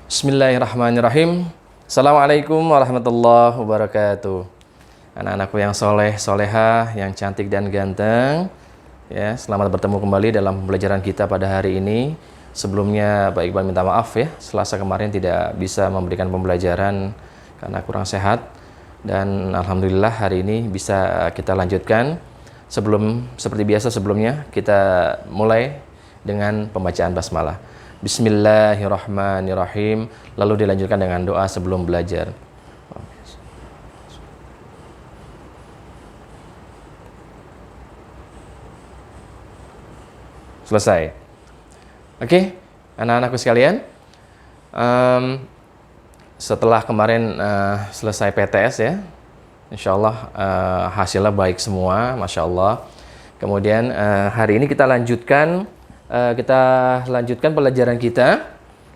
Bismillahirrahmanirrahim. Assalamualaikum warahmatullahi wabarakatuh. Anak-anakku yang soleh, soleha, yang cantik dan ganteng, ya, selamat bertemu kembali dalam pembelajaran kita pada hari ini. Sebelumnya Pak Iqbal minta maaf ya, Selasa kemarin tidak bisa memberikan pembelajaran karena kurang sehat. Dan alhamdulillah hari ini bisa kita lanjutkan. Seperti biasa sebelumnya kita mulai dengan pembacaan basmalah. Bismillahirrahmanirrahim. Lalu dilanjutkan dengan doa sebelum belajar. Selesai. Oke, anak-anakku sekalian. Setelah kemarin selesai PTS ya, insya Allah hasilnya baik semua, Masya Allah. Kemudian hari ini kita lanjutkan pelajaran kita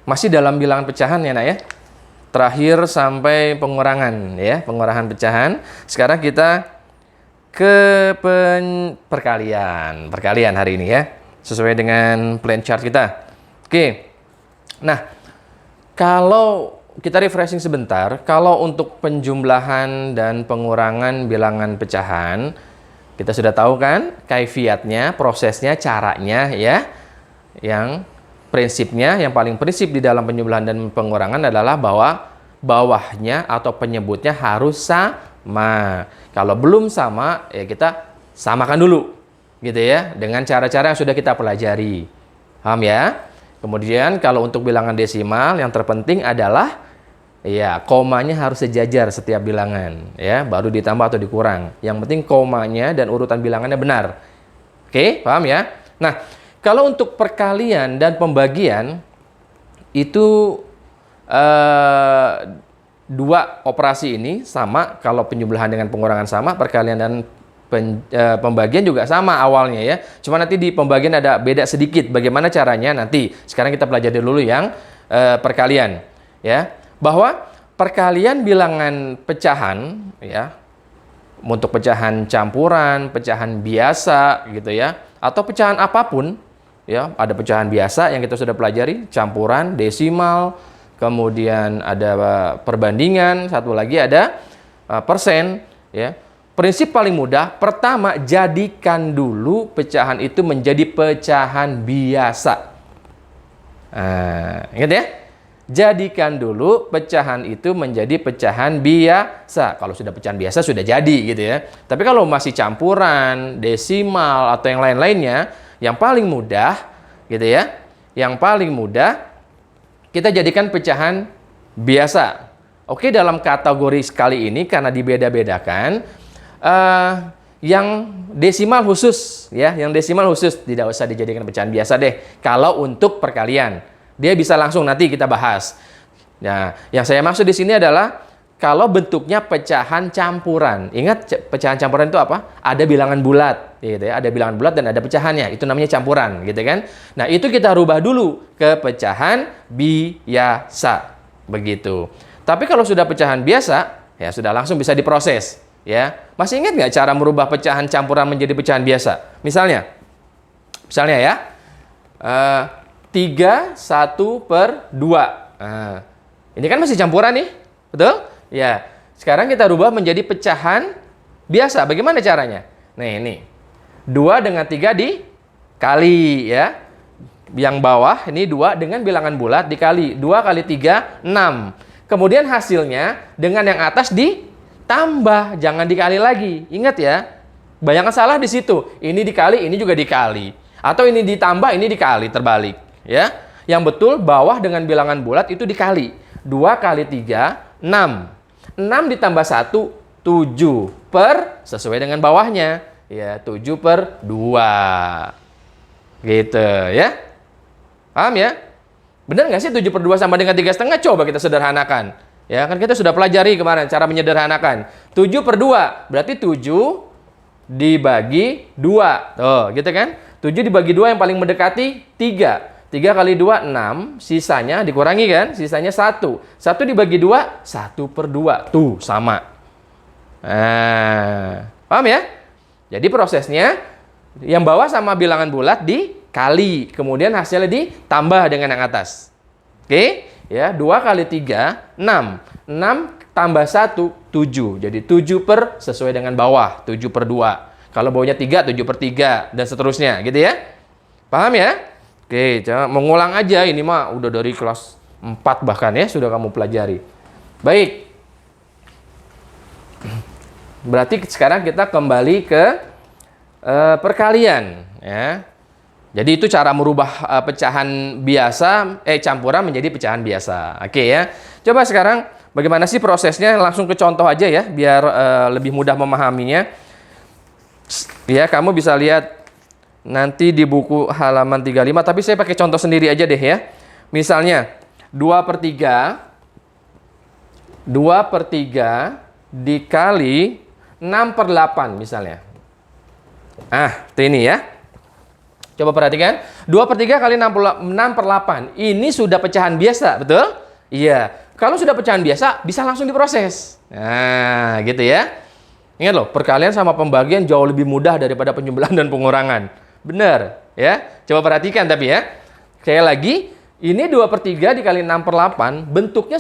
masih dalam bilangan pecahan ya nak ya, terakhir sampai pengurangan ya, pengurangan pecahan. Sekarang kita ke perkalian hari ini ya, sesuai dengan plan chart kita. Oke, nah kalau kita refreshing sebentar, kalau untuk penjumlahan dan pengurangan bilangan pecahan kita sudah tahu kan kaifiatnya, prosesnya, caranya ya. Yang prinsipnya, yang paling prinsip di dalam penjumlahan dan pengurangan adalah bahwa bawahnya atau penyebutnya harus sama. Kalau belum sama, ya kita samakan dulu, gitu ya, dengan cara-cara yang sudah kita pelajari. Paham ya? Kemudian kalau untuk bilangan desimal, yang terpenting adalah ya komanya harus sejajar setiap bilangan, ya, baru ditambah atau dikurang. Yang penting komanya dan urutan bilangannya benar. Oke, paham ya? Nah, kalau untuk perkalian dan pembagian itu dua operasi ini sama. Kalau penjumlahan dengan pengurangan sama, perkalian dan pembagian juga sama awalnya ya. Cuma nanti di pembagian ada beda sedikit. Bagaimana caranya nanti? Sekarang kita pelajari dulu yang perkalian ya. Bahwa perkalian bilangan pecahan ya, untuk pecahan campuran, pecahan biasa gitu ya, atau pecahan apapun. Ya, ada pecahan biasa yang kita sudah pelajari, campuran, desimal, kemudian ada perbandingan, satu lagi ada persen. Ya, prinsip paling mudah, pertama jadikan dulu pecahan itu menjadi pecahan biasa. Ingat ya, jadikan dulu pecahan itu menjadi pecahan biasa. Kalau sudah pecahan biasa sudah jadi gitu ya. Tapi kalau masih campuran, desimal atau yang lain-lainnya, yang paling mudah gitu ya, yang paling mudah kita jadikan pecahan biasa. Oke, dalam kategori kali ini karena dibeda-bedakan, yang desimal khusus ya, yang desimal khusus tidak usah dijadikan pecahan biasa deh. Kalau untuk perkalian, dia bisa langsung nanti kita bahas. Nah, yang saya maksud di sini adalah kalau bentuknya pecahan campuran. Ingat pecahan campuran itu apa? Ada bilangan bulat, gitu ya. Ada bilangan bulat dan ada pecahannya. Itu namanya campuran, gitu kan? Nah, itu kita rubah dulu ke pecahan biasa. Begitu. Tapi kalau sudah pecahan biasa, ya sudah langsung bisa diproses, ya. Masih ingat nggak cara merubah pecahan campuran menjadi pecahan biasa? Misalnya ya, 3, 1/2. Nah, ini kan masih campuran nih, betul? Ya, sekarang kita rubah menjadi pecahan biasa. Bagaimana caranya? Nah, ini 2 dengan 3 dikali ya. Yang bawah ini 2 dengan bilangan bulat dikali. 2 kali 3, 6. Kemudian hasilnya dengan yang atas ditambah, jangan dikali lagi. Ingat ya, banyak salah di situ. Ini dikali, ini juga dikali. Atau ini ditambah, ini dikali, terbalik. Ya, yang betul bawah dengan bilangan bulat itu dikali. 2 kali 3, 6. 6 ditambah 1, 7 sesuai dengan bawahnya. Ya, 7/2. Gitu ya. Paham ya? Benar nggak sih 7/2 sama dengan 3,5? Coba kita sederhanakan. Ya, kan kita sudah pelajari kemarin cara menyederhanakan. 7/2 berarti 7 dibagi 2. Tuh, gitu kan? 7 dibagi 2 yang paling mendekati 3. 3 kali 2, 6. Sisanya dikurangi kan? Sisanya 1. 1 dibagi 2, 1/2. Tuh, sama. Nah, paham ya? Jadi prosesnya, yang bawah sama bilangan bulat dikali. Kemudian hasilnya ditambah dengan yang atas. Oke, ya, 2 kali 3, 6. 6 tambah 1, 7. Jadi 7 per sesuai dengan bawah, 7 per 2. Kalau bawahnya 3, 7 per 3, dan seterusnya, gitu ya. Paham ya? Oke, mengulang aja, ini mah udah dari kelas 4 bahkan ya, sudah kamu pelajari. Baik. Berarti sekarang kita kembali ke perkalian, ya. Jadi itu cara merubah pecahan biasa, campuran menjadi pecahan biasa. Oke ya. Coba sekarang bagaimana sih prosesnya? Langsung ke contoh aja ya, biar lebih mudah memahaminya. Ya, kamu bisa lihat nanti di buku halaman 35, tapi saya pakai contoh sendiri aja deh ya. Misalnya, 2/3 dikali 6/8 misalnya. Itu ini ya. Coba perhatikan, 2/3 kali 6/8. Ini sudah pecahan biasa, betul? Iya. Kalau sudah pecahan biasa, bisa langsung diproses. Nah, gitu ya. Ingat loh, perkalian sama pembagian jauh lebih mudah daripada penjumlahan dan pengurangan. Benar, ya. Coba perhatikan tapi ya. Sekali lagi, ini 2/3 dikali 6/8, bentuknya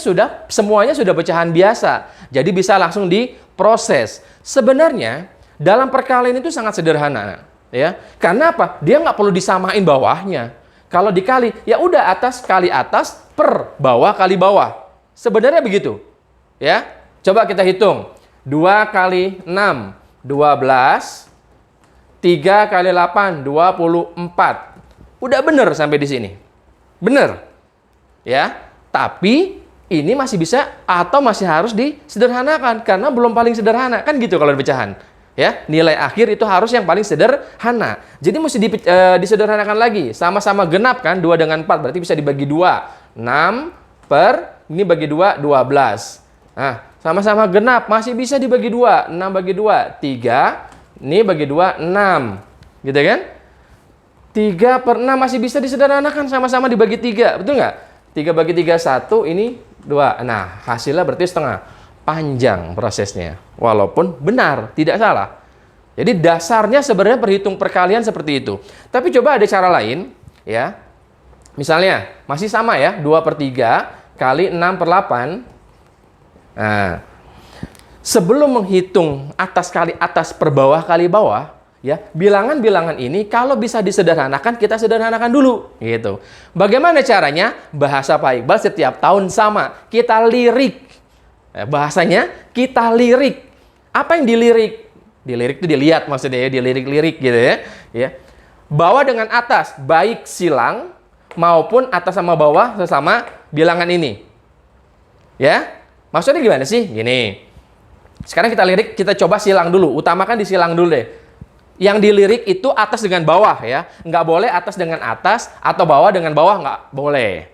semuanya sudah pecahan biasa. Jadi bisa langsung diproses. Sebenarnya, dalam perkalian itu sangat sederhana. Ya, karena apa? Dia nggak perlu disamain bawahnya. Kalau dikali, ya udah atas kali atas per bawah kali bawah. Sebenarnya begitu. Ya, coba kita hitung. 2 kali 6, 12. 3 kali 8, 24. Udah bener sampai di sini. Bener. Ya, tapi ini masih bisa atau masih harus disederhanakan karena belum paling sederhana. Kan gitu kalau pecahan. Ya, nilai akhir itu harus yang paling sederhana. Jadi mesti disederhanakan lagi. Sama-sama genap kan, 2 dengan 4 berarti bisa dibagi 2. 6 per ini bagi 2, 12. Nah, sama-sama genap masih bisa dibagi 2. 6 bagi 2, 3. Ini bagi 2, 6. Gitu kan? 3/6 masih bisa disederhanakan, sama-sama dibagi 3. Betul nggak? 3 bagi 3, 1. Ini 2. Nah, hasilnya berarti setengah. Panjang prosesnya, walaupun benar, tidak salah. Jadi dasarnya sebenarnya perhitung perkalian seperti itu. Tapi coba ada cara lain, ya. Misalnya, masih sama ya, 2/3 kali 6/8. Nah, sebelum menghitung atas kali atas per bawah kali bawah, ya, bilangan-bilangan ini kalau bisa disederhanakan, kita sederhanakan dulu, gitu. Bagaimana caranya? Bahasa Pak Iqbal setiap tahun sama, kita lirik. Bahasanya kita lirik. Apa yang dilirik? Dilirik itu dilihat maksudnya ya, dilirik-lirik gitu ya. Ya. Bawah dengan atas, baik silang maupun atas sama bawah sesama bilangan ini. Ya. Maksudnya gimana sih? Gini. Sekarang kita lirik, kita coba silang dulu. Utamakan di silang dulu deh. Yang dilirik itu atas dengan bawah ya. Nggak boleh atas dengan atas atau bawah dengan bawah, nggak boleh.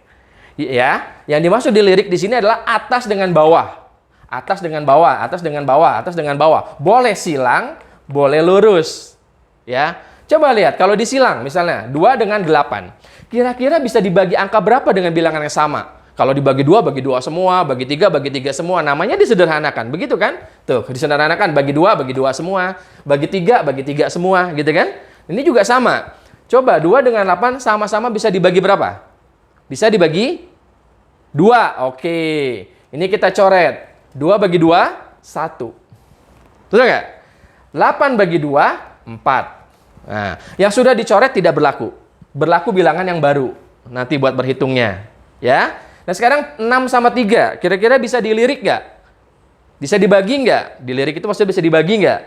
Ya. Yang dimaksud dilirik di sini adalah atas dengan bawah. Atas dengan bawah, atas dengan bawah, atas dengan bawah. Boleh silang, boleh lurus. Ya. Coba lihat, kalau disilang misalnya 2 dengan 8. Kira-kira bisa dibagi angka berapa dengan bilangan yang sama? Kalau dibagi 2, bagi 2 semua. Bagi 3, bagi 3 semua. Namanya disederhanakan. Begitu kan? Tuh, disederhanakan. Bagi 2 semua. Bagi 3 semua. Gitu kan? Ini juga sama. Coba 2 dengan 8 sama-sama bisa dibagi berapa? Bisa dibagi 2. Oke. Ini kita coret. 2 bagi 2, 1. Betul nggak? 8 bagi 2, 4. Nah, yang sudah dicoret tidak berlaku. Berlaku bilangan yang baru. Nanti buat berhitungnya. Ya. Nah, sekarang 6 sama 3. Kira-kira bisa dilirik nggak? Bisa dibagi nggak? Dilirik itu maksudnya bisa dibagi nggak?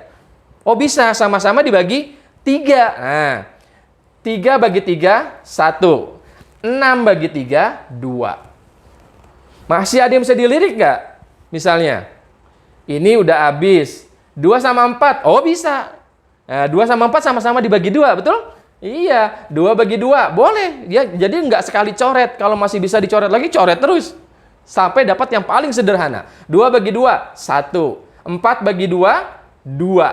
Oh, bisa. Sama-sama dibagi 3. Nah, 3 bagi 3, 1. 6 bagi 3, 2. Masih ada yang bisa dilirik nggak? Misalnya, ini udah habis. 2 sama 4, oh bisa. Nah, 2 sama 4 sama-sama dibagi 2, betul? Iya, 2 bagi 2, boleh. Ya, jadi nggak sekali coret. Kalau masih bisa dicoret lagi, coret terus. Sampai dapat yang paling sederhana. 2 bagi 2, 1. 4 bagi 2, 2.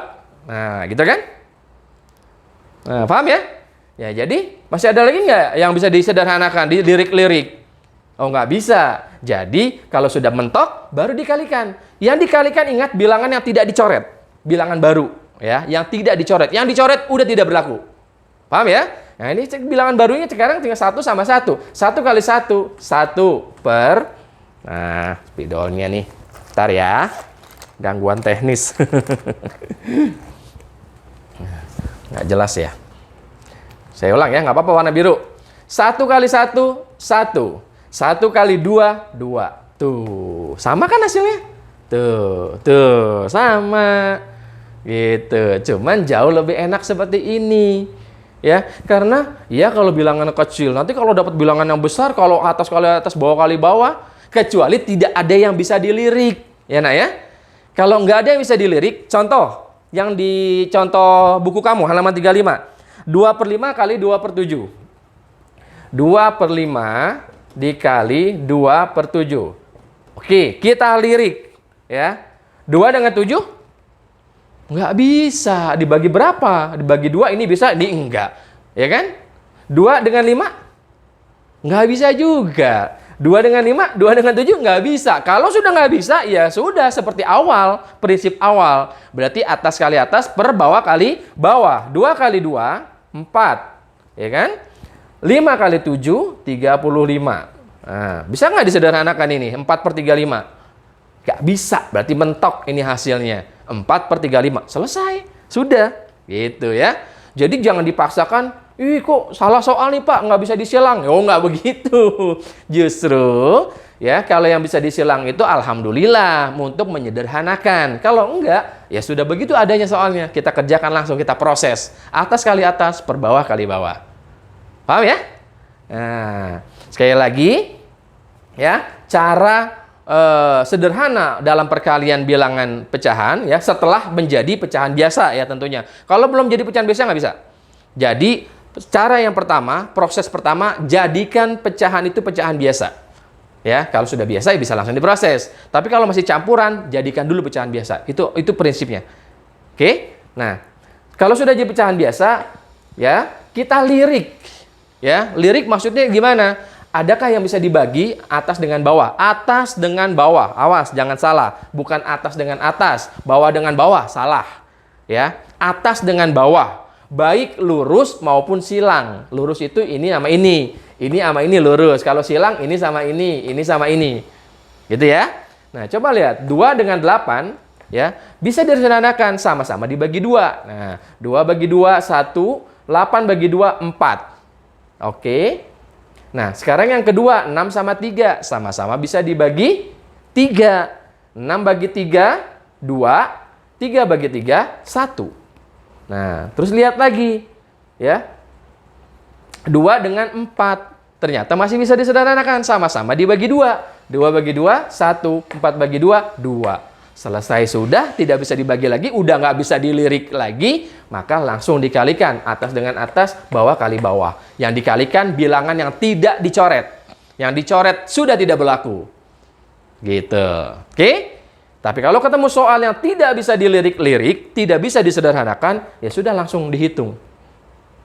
Nah, gitu kan? Nah, paham ya? Ya, jadi masih ada lagi nggak yang bisa disederhanakan, dilirik-lirik? Oh, nggak bisa. Jadi, kalau sudah mentok, baru dikalikan. Yang dikalikan, ingat, bilangan yang tidak dicoret. Bilangan baru. Ya, yang tidak dicoret. Yang dicoret, udah tidak berlaku. Paham ya? Nah, ini bilangan barunya sekarang tinggal 1 sama 1. 1 kali 1, 1 per... Nah, spidolnya nih. Bentar ya. Gangguan teknis. Nggak jelas ya. Saya ulang ya, nggak apa-apa warna biru. 1 kali 1, 1. 1 kali 2, 2. Tuh, sama kan hasilnya? Tuh, sama. Gitu. Cuman jauh lebih enak seperti ini. Ya, karena ya kalau bilangan kecil, nanti kalau dapat bilangan yang besar, kalau atas kali atas, bawah kali bawah, kecuali tidak ada yang bisa dilirik. Ya, Nak ya? Kalau nggak ada yang bisa dilirik, contoh, yang di contoh buku kamu, halaman 35. 2 per 5 kali 2 per 7. 2 per 5 dikali 2 per 7. Oke, kita lirik. Ya. 2 dengan 7? Nggak bisa. Dibagi berapa? Dibagi 2 ini bisa, ini enggak. Ya kan? 2 dengan 5? Nggak bisa juga. 2 dengan 5, 2 dengan 7 nggak bisa. Kalau sudah nggak bisa, ya sudah seperti awal, prinsip awal. Berarti atas kali atas per bawah kali bawah. 2 kali 2, 4. Ya kan? 5 kali 7, 35. Nah, bisa nggak disederhanakan ini? 4 per 35. Nggak bisa, berarti mentok ini hasilnya. 4 per 35. Selesai. Sudah. Gitu ya. Jadi jangan dipaksakan, ih kok salah soal nih Pak, nggak bisa disilang. Oh nggak begitu. Justru ya kalau yang bisa disilang itu alhamdulillah untuk menyederhanakan. Kalau enggak ya sudah begitu adanya soalnya. Kita kerjakan langsung, kita proses. Atas kali atas, per bawah kali bawah. Paham ya? Nah, sekali lagi ya cara sederhana dalam perkalian bilangan pecahan ya setelah menjadi pecahan biasa ya tentunya. Kalau belum jadi pecahan biasa nggak bisa. Jadi cara yang pertama, proses pertama, jadikan pecahan itu pecahan biasa. Ya, kalau sudah biasa ya bisa langsung diproses. Tapi kalau masih campuran, jadikan dulu pecahan biasa. Itu prinsipnya. Oke? Nah, kalau sudah jadi pecahan biasa, ya, kita lirik. Ya, lirik maksudnya gimana? Adakah yang bisa dibagi atas dengan bawah? Atas dengan bawah. Awas, jangan salah. Bukan atas dengan atas, bawah dengan bawah, salah. Ya, atas dengan bawah. Baik lurus maupun silang. Lurus itu ini sama ini. Ini sama ini lurus. Kalau silang ini sama ini sama ini. Gitu ya. Nah, coba lihat. 2 dengan 8 ya, bisa disederhanakan sama-sama dibagi 2. Nah, 2 bagi 2 1, 8 bagi 2 4. Oke. Nah, sekarang yang kedua, 6 sama 3 sama-sama bisa dibagi 3. 6 bagi 3 2, 3 bagi 3 1. Nah, terus lihat lagi ya. 2 dengan 4 ternyata masih bisa disederhanakan, sama-sama dibagi 2. 2 bagi 2 1, 4 bagi 2 2. Selesai sudah, tidak bisa dibagi lagi, udah nggak bisa dilirik lagi, maka langsung dikalikan atas dengan atas, bawah kali bawah. Yang dikalikan bilangan yang tidak dicoret. Yang dicoret sudah tidak berlaku. Gitu. Oke? Tapi kalau ketemu soal yang tidak bisa dilirik-lirik, tidak bisa disederhanakan, ya sudah langsung dihitung.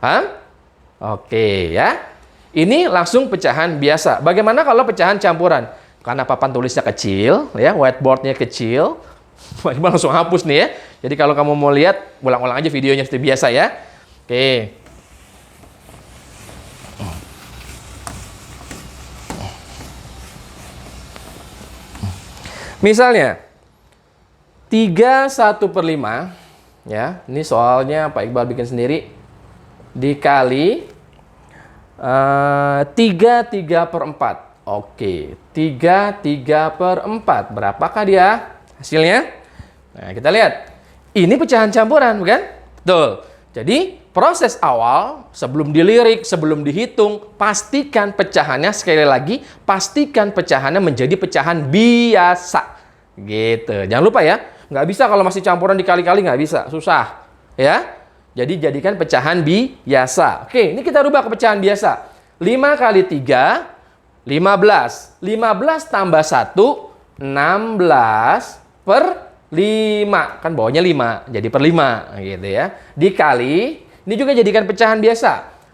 Paham? Oke ya. Ini langsung pecahan biasa. Bagaimana kalau pecahan campuran? Karena papan tulisnya kecil, ya, whiteboardnya kecil, langsung hapus nih ya. Jadi kalau kamu mau lihat, ulang-ulang aja videonya seperti biasa ya. Oke. Misalnya, 3 1 per 5, ya, ini soalnya Pak Iqbal bikin sendiri, dikali 3 3 per 4. Oke, 3 3 per 4. Berapakah dia hasilnya? Nah, kita lihat. Ini pecahan campuran, bukan? Betul. Jadi, proses awal, sebelum dilirik, sebelum dihitung, pastikan pecahannya, sekali lagi, pastikan pecahannya menjadi pecahan biasa. Gitu. Jangan lupa ya, nggak bisa kalau masih campuran dikali-kali, nggak bisa. Susah. Ya. Jadi, jadikan pecahan biasa. Oke, ini kita rubah ke pecahan biasa. 5 kali 3, 15. 15 tambah 1, 16 per 5. Kan bawahnya 5, jadi per 5. Gitu ya. Dikali, ini juga jadikan pecahan biasa.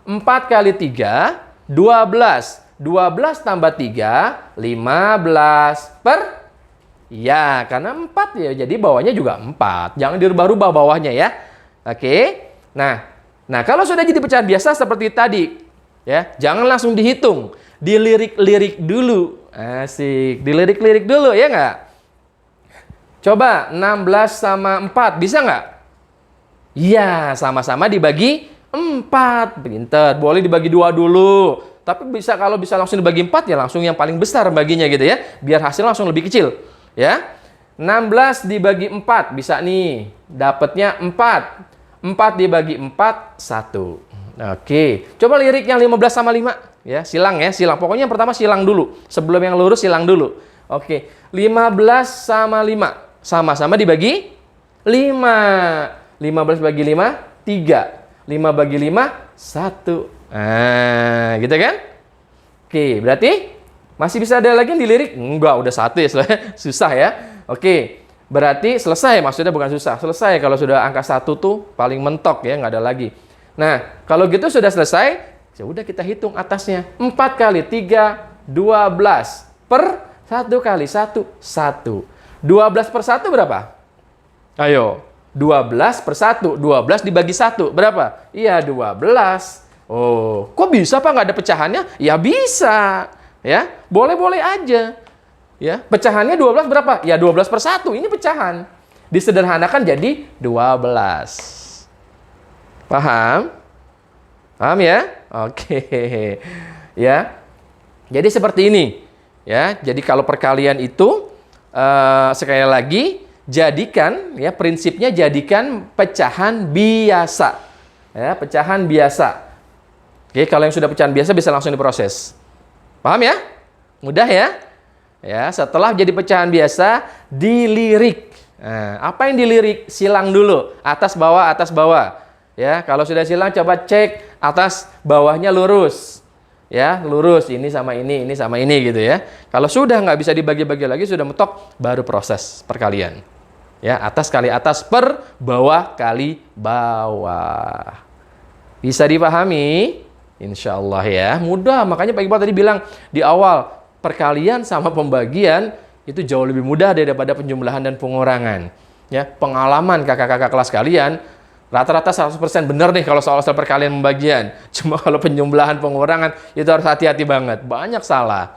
4 kali 3, 12. 12 tambah 3, 15 per... Ya, karena 4 ya, jadi bawahnya juga 4. Jangan dirubah-rubah bawahnya ya. Oke. Nah, Nah, kalau sudah jadi pecahan biasa seperti tadi, ya, jangan langsung dihitung. Dilirik-lirik dulu. Asik, dilirik-lirik dulu, ya nggak? Coba 16 sama 4, bisa nggak? Iya, sama-sama dibagi 4. Pinter, boleh dibagi 2 dulu. Tapi bisa kalau bisa langsung dibagi 4, ya langsung yang paling besar baginya gitu ya. Biar hasil langsung lebih kecil, ya. 16 dibagi 4, bisa nih. Dapatnya 4. 4 dibagi 4, 1. Oke, coba lirik yang 15 sama 5. Ya, silang ya, silang. Pokoknya yang pertama silang dulu. Sebelum yang lurus, silang dulu. Oke, 15 sama 5. Sama-sama dibagi 5. 15 bagi 5, 3. 5 bagi 5, 1. Nah, gitu kan? Oke, berarti masih bisa ada lagi yang dilirik? Enggak, udah 1 ya. Susah ya. Oke. Berarti selesai, maksudnya bukan susah. Selesai kalau sudah angka 1 tuh paling mentok ya, nggak ada lagi. Nah, kalau gitu sudah selesai, ya udah kita hitung atasnya. 4 kali 3, 12. Per 1 kali 1, 1. 12 per 1 berapa? Ayo, 12 per 1. 12 dibagi 1, berapa? Iya, 12. Oh, kok bisa Pak nggak ada pecahannya? Ya bisa. Ya, boleh-boleh aja. Ya, pecahannya 12 berapa? Ya 12 per 1, ini pecahan. Disederhanakan jadi 12. Paham? Paham ya? Oke. Ya. Jadi seperti ini. Ya, jadi kalau perkalian itu sekali lagi jadikan ya prinsipnya jadikan pecahan biasa. Ya, pecahan biasa. Oke, kalau yang sudah pecahan biasa bisa langsung diproses. Paham ya? Mudah ya? Ya, setelah jadi pecahan biasa, dilirik. Nah, apa yang dilirik? Silang dulu, atas bawah, atas bawah. Ya, kalau sudah silang, coba cek atas bawahnya lurus. Ya, lurus. Ini sama ini gitu ya. Kalau sudah nggak bisa dibagi-bagi lagi, sudah mentok, baru proses perkalian. Ya, atas kali atas per bawah kali bawah. Bisa dipahami? Insya Allah ya, mudah. Makanya Pak Iqbal tadi bilang di awal, perkalian sama pembagian itu jauh lebih mudah daripada penjumlahan dan pengurangan. Ya, pengalaman kakak-kakak kelas kalian rata-rata 100% benar nih kalau soal perkalian pembagian. Cuma kalau penjumlahan pengurangan itu harus hati-hati banget. Banyak salah.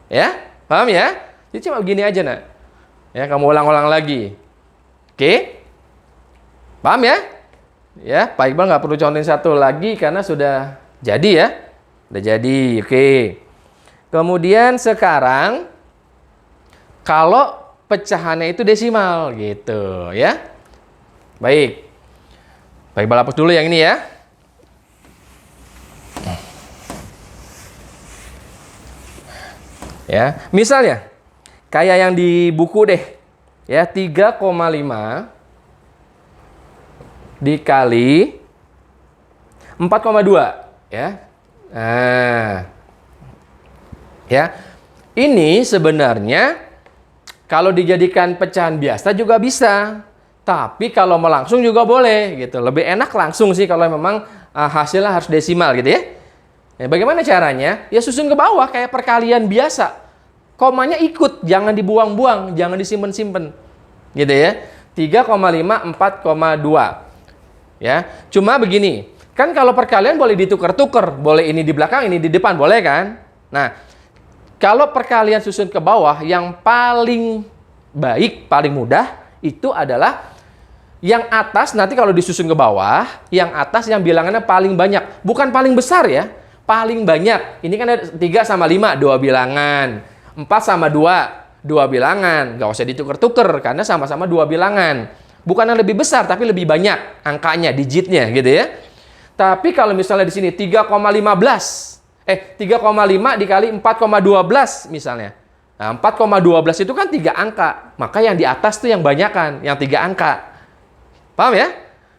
Ya, paham ya? Jadi cuma begini aja, Nak. Ya, kamu ulang-ulang lagi. Oke? Paham ya? Ya, Pak Iqbal nggak perlu contohin satu lagi karena sudah jadi ya. Udah jadi. Oke. Kemudian sekarang kalau pecahannya itu desimal gitu ya. Baik. Baik, hapus dulu yang ini ya. Ya, misalnya kayak yang di buku deh. Ya, 3,5 dikali 4,2 ya. Nah, ya, ini sebenarnya kalau dijadikan pecahan biasa juga bisa, tapi kalau mau langsung juga boleh gitu. Lebih enak langsung sih kalau memang hasilnya harus desimal gitu ya. Nah, bagaimana caranya? Ya susun ke bawah kayak perkalian biasa. Komanya ikut, jangan dibuang-buang, jangan disimpan-simpan. Gitu ya. 3,5 4,2. Ya, cuma begini. Kan kalau perkalian boleh ditukar-tukar, boleh ini di belakang, ini di depan, boleh kan? Nah, kalau perkalian susun ke bawah, yang paling baik, paling mudah, itu adalah yang atas nanti kalau disusun ke bawah, yang atas yang bilangannya paling banyak. Bukan paling besar ya, paling banyak. Ini kan ada 3 sama 5, 2 bilangan. 4 sama 2, 2 bilangan. Nggak usah ditukar-tukar, karena sama-sama 2 bilangan. Bukan yang lebih besar, tapi lebih banyak angkanya, digitnya gitu ya. Tapi kalau misalnya di sini 3,5 dikali 4,12 misalnya. Nah, 4,12 itu kan 3 angka. Maka yang di atas tuh yang banyakan, yang 3 angka. Paham ya?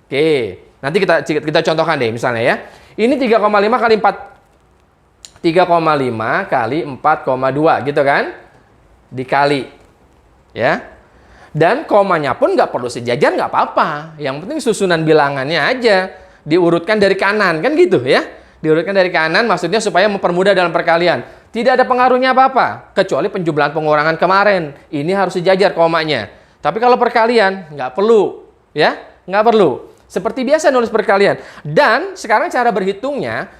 Oke, nanti kita contohkan deh misalnya ya. Ini 3,5 kali 4. 3,5 kali 4,2 gitu kan? Dikali. Ya. Dan komanya pun nggak perlu sejajar, nggak apa-apa. Yang penting susunan bilangannya aja. Diurutkan dari kanan, kan gitu ya. Diurutkan dari kanan maksudnya supaya mempermudah dalam perkalian. Tidak ada pengaruhnya apa-apa, kecuali penjumlahan pengurangan kemarin. Ini harus sejajar komanya. Tapi kalau perkalian, nggak perlu. Ya, nggak perlu. Seperti biasa nulis perkalian. Dan sekarang cara berhitungnya,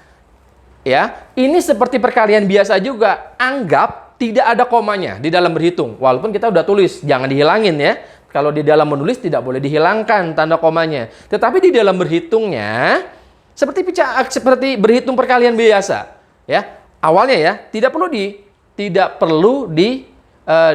ya, ini seperti perkalian biasa juga. Anggap tidak ada komanya di dalam berhitung. Walaupun kita udah tulis, jangan dihilangin ya. Kalau di dalam menulis tidak boleh dihilangkan tanda komanya. Tetapi di dalam berhitungnya, seperti berhitung perkalian biasa. Ya, awalnya ya, tidak perlu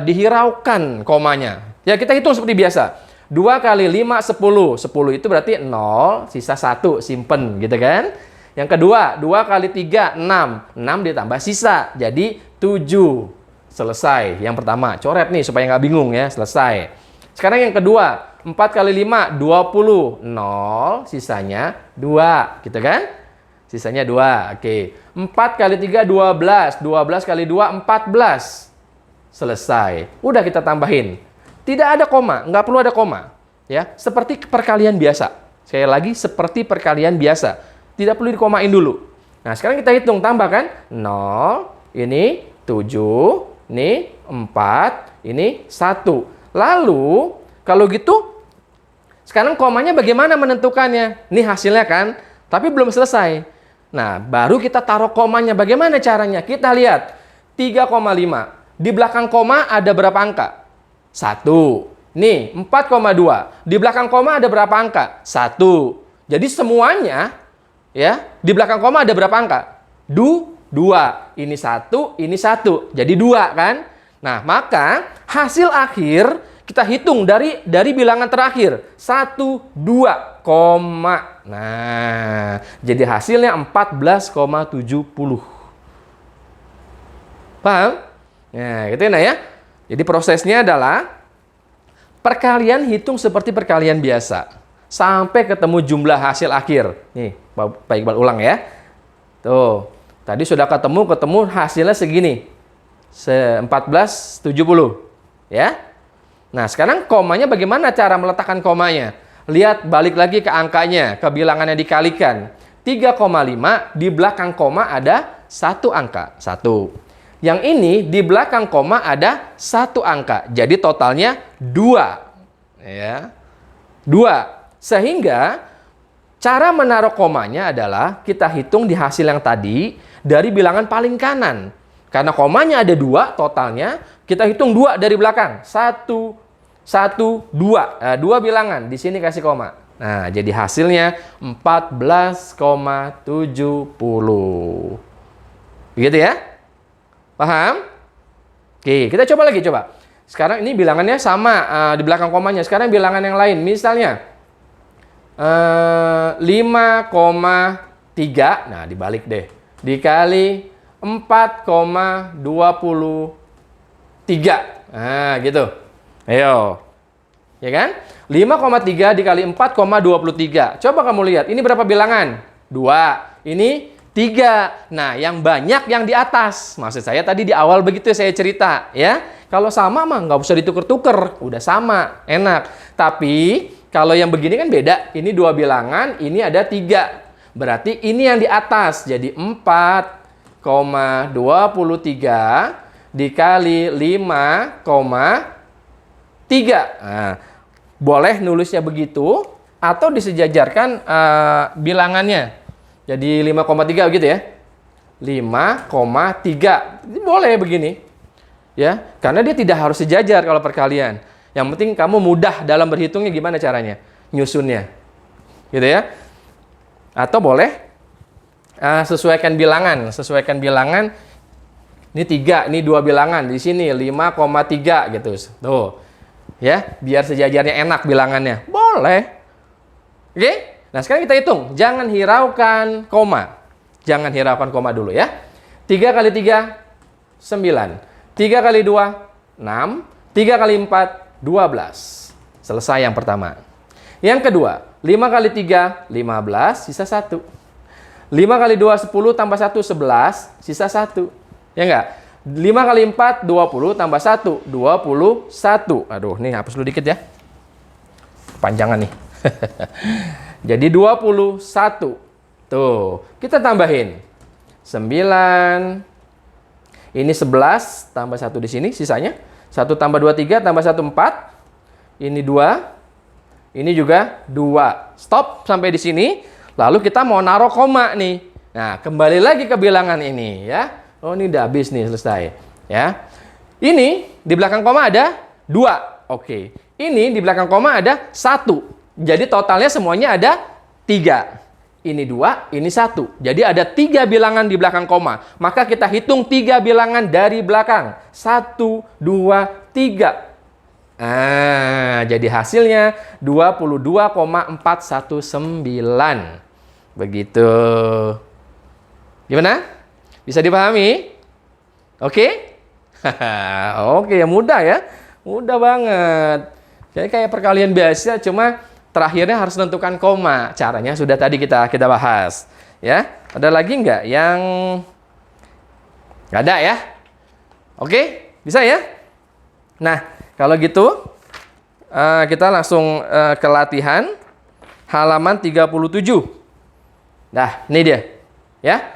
dihiraukan komanya. Ya, kita hitung seperti biasa. 2 kali 5, 10. 10 itu berarti 0, sisa 1, simpen gitu kan. Yang kedua, 2 kali 3, 6. 6 ditambah sisa, jadi 7. Selesai. Yang pertama, coret nih supaya nggak bingung ya, selesai. Sekarang yang kedua, 4 kali 5, 20. 0, sisanya 2, gitu kan? Sisanya 2, oke. 4 kali 3, 12. 12 kali 2, 14. Selesai. Udah kita tambahin. Tidak ada koma, nggak perlu ada koma. Ya, seperti perkalian biasa. Sekali lagi, seperti perkalian biasa. Tidak perlu dikomain dulu. Nah, sekarang kita hitung, tambahkan. 0, ini 7, ini 4, ini 1. Lalu, kalau gitu, sekarang komanya bagaimana menentukannya? Ini hasilnya kan, tapi belum selesai. Nah, baru kita taruh komanya. Bagaimana caranya? Kita lihat, 3,5. Di belakang koma ada berapa angka? 1. Nih, 4,2. Di belakang koma ada berapa angka? 1. Jadi semuanya, ya, di belakang koma ada berapa angka? 2. Ini 1, ini 1. Jadi 2 kan? Nah, maka hasil akhir kita hitung dari bilangan terakhir. 1, 2, koma. Nah, jadi hasilnya 14,70. Paham? Nah, gitu ya. Jadi prosesnya adalah perkalian hitung seperti perkalian biasa. Sampai ketemu jumlah hasil akhir. Nih, Pak Iqbal ulang ya. Tuh, tadi sudah ketemu hasilnya segini. 1470. Ya. Nah, sekarang komanya bagaimana cara meletakkan komanya? Lihat, balik lagi ke angkanya, ke bilangan yang dikalikan. 3,5 di belakang koma ada 1 angka. 1. Yang ini di belakang koma ada 1 angka. Jadi totalnya 2. Ya. 2. Sehingga cara menaruh komanya adalah kita hitung di hasil yang tadi dari bilangan paling kanan. Karena komanya ada 2 totalnya, kita hitung 2 dari belakang. 1, 1, 2. Nah, 2 bilangan. Di sini kasih koma. Nah, jadi hasilnya 14,70. Begitu ya? Paham? Oke, kita coba lagi, coba. Sekarang ini bilangannya sama di belakang komanya. Sekarang bilangan yang lain. Misalnya 5,3. Nah, dibalik deh. Dikali 4,23. Nah, gitu. Ayo. Ya kan? 5,3 dikali 4,23. Coba kamu lihat. Ini berapa bilangan? 2. Ini 3. Nah, yang banyak yang di atas. Maksud saya tadi di awal begitu saya cerita, ya. Kalau sama mah nggak usah dituker-tuker, udah sama, enak. Tapi kalau yang begini kan beda. Ini 2 bilangan, ini ada 3. Berarti ini yang di atas. Jadi 4,23 dikali 5,3. Nah, boleh nulisnya begitu atau disejajarkan bilangannya. Jadi 5,3 gitu ya. 5,3. Boleh begini. Ya, karena dia tidak harus sejajar kalau perkalian. Yang penting kamu mudah dalam berhitungnya gimana caranya? Nyusunnya. Gitu ya. Atau boleh sesuaikan bilangan. Sesuaikan bilangan. Ini 3, ini 2 bilangan. Di sini 5,3 gitu. Tuh. Ya, biar sejajarnya enak bilangannya. Boleh. Oke? Nah, sekarang kita hitung. Jangan hiraukan koma. Jangan hiraukan koma dulu ya. 3 kali 3, 9. 3 kali 2, 6. 3 kali 4, 12. Selesai yang pertama. Yang kedua, 5 kali 3, 15. Sisa 1. 5 kali 2, 10. Tambah 1, 11. Sisa 1. Ya enggak? 5 kali 4, 20. Tambah 1, 21. Aduh, nih hapus dulu dikit ya. Panjangan nih. Jadi 21. Tuh, kita tambahin. 9. Ini 11 tambah 1 di sini sisanya. 1 tambah 2 3 tambah 1 4. Ini 2. Ini juga 2. Stop sampai di sini. Lalu kita mau naruh koma nih. Nah, kembali lagi ke bilangan ini ya. Oh, ini udah habis nih, selesai. Ya. Ini di belakang koma ada 2. Oke. Ini di belakang koma ada 1. Jadi totalnya semuanya ada 3. Ini 2, ini 1. Jadi ada 3 bilangan di belakang koma. Maka kita hitung 3 bilangan dari belakang. 1, 2, 3. Jadi hasilnya 22,419. Begitu. Gimana? Bisa dipahami? Oke? Oke, ya mudah ya. Mudah banget. Jadi kayak perkalian biasa, cuma terakhirnya harus menentukan koma. Caranya sudah tadi kita bahas. Ya, ada lagi nggak yang nggak ada ya? Oke, bisa ya? Nah, kalau gitu kita langsung ke latihan halaman 37. Nah, ini dia. Ya.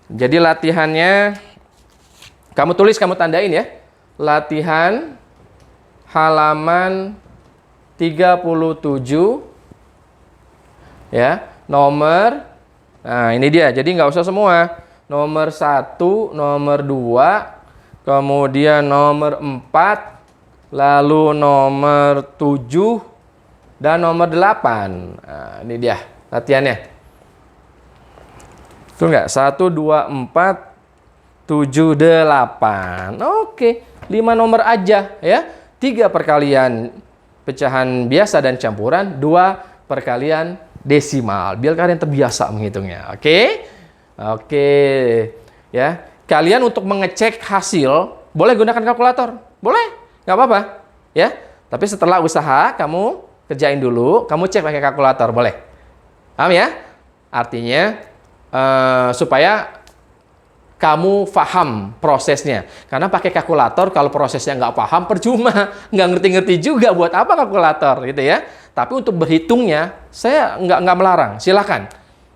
Jadi latihannya kamu tulis, kamu tandain ya. Latihan halaman 37 ya, nomor, nah ini dia, jadi nggak usah semua, nomor 1, nomor 2, kemudian nomor 4, lalu nomor 7 dan nomor 8. Nah, ini dia latihannya. Itu nggak? 1, 2, 4, 7, 8. Oke, 5 nomor aja ya. 3 perkalian pecahan biasa dan campuran, 2 perkalian desimal. Biar kalian terbiasa menghitungnya. Oke? Oke. Ya. Kalian untuk mengecek hasil, boleh gunakan kalkulator. Boleh. Nggak apa-apa. Ya. Tapi setelah usaha, kamu kerjain dulu. Kamu cek pakai kalkulator. Boleh. Paham ya? Artinya, supaya kamu paham prosesnya. Karena pakai kalkulator, kalau prosesnya nggak paham, percuma. Nggak ngerti-ngerti juga buat apa kalkulator, gitu ya. Tapi untuk berhitungnya, saya nggak melarang. Silakan.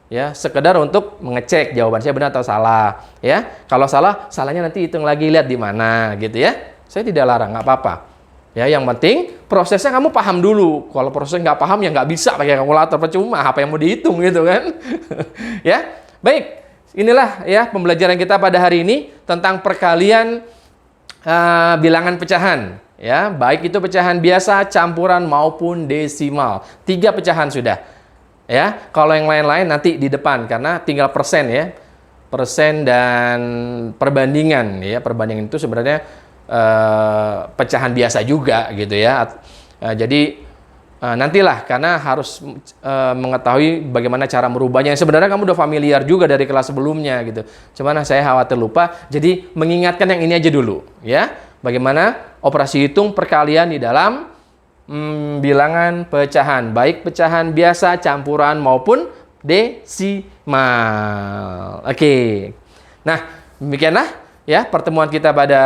Ya, sekedar untuk mengecek jawaban saya benar atau salah. Ya, kalau salah, salahnya nanti hitung lagi, lihat di mana, gitu ya. Saya tidak larang, nggak apa-apa. Ya, yang penting prosesnya kamu paham dulu. Kalau prosesnya nggak paham, ya nggak bisa pakai kalkulator, percuma. Apa yang mau dihitung, gitu kan? Ya, baik. Inilah ya pembelajaran kita pada hari ini tentang perkalian bilangan pecahan ya, baik itu pecahan biasa, campuran maupun desimal. 3 pecahan sudah. Ya, kalau yang lain-lain nanti di depan karena tinggal persen ya. Persen dan perbandingan ya. Perbandingan itu sebenarnya pecahan biasa juga gitu ya. Jadi nantilah, karena harus mengetahui bagaimana cara merubahnya. Sebenarnya kamu udah familiar juga dari kelas sebelumnya gitu. Cuman saya khawatir lupa, jadi mengingatkan yang ini aja dulu ya. Bagaimana operasi hitung perkalian di dalam bilangan pecahan, baik pecahan biasa, campuran maupun desimal. Oke. Nah, demikianlah ya pertemuan kita pada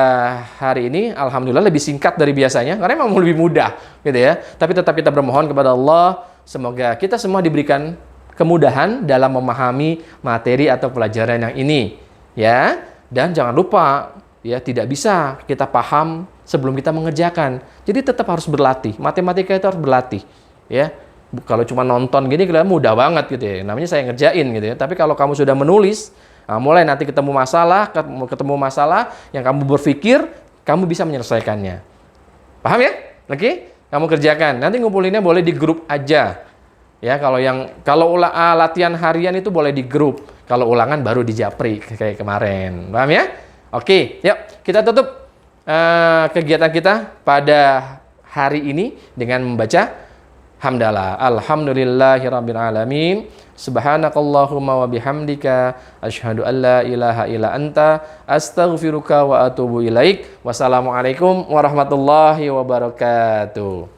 hari ini. Alhamdulillah lebih singkat dari biasanya karena memang lebih mudah gitu ya. Tapi tetap kita bermohon kepada Allah semoga kita semua diberikan kemudahan dalam memahami materi atau pelajaran yang ini ya. Dan jangan lupa ya, tidak bisa kita paham sebelum kita mengerjakan. Jadi tetap harus berlatih. Matematika itu harus berlatih ya. Kalau cuma nonton gini kalian mudah banget gitu ya. Namanya saya ngerjain gitu ya. Tapi kalau kamu sudah menulis, nah, mulai nanti ketemu masalah yang kamu berpikir, kamu bisa menyelesaikannya. Paham ya? Oke? Kamu kerjakan. Nanti ngumpulinnya boleh di grup aja. Ya, kalau latihan harian itu boleh di grup. Kalau ulangan baru di japri kayak kemarin. Paham ya? Oke, yuk kita tutup kegiatan kita pada hari ini dengan membaca hamdalah. Alhamdulillahirabbil alamin. Subhanakallahumma wa bihamdika asyhadu an la ilaha illa anta astaghfiruka wa atubu ilaik. Wassalamualaikum warahmatullahi wabarakatuh.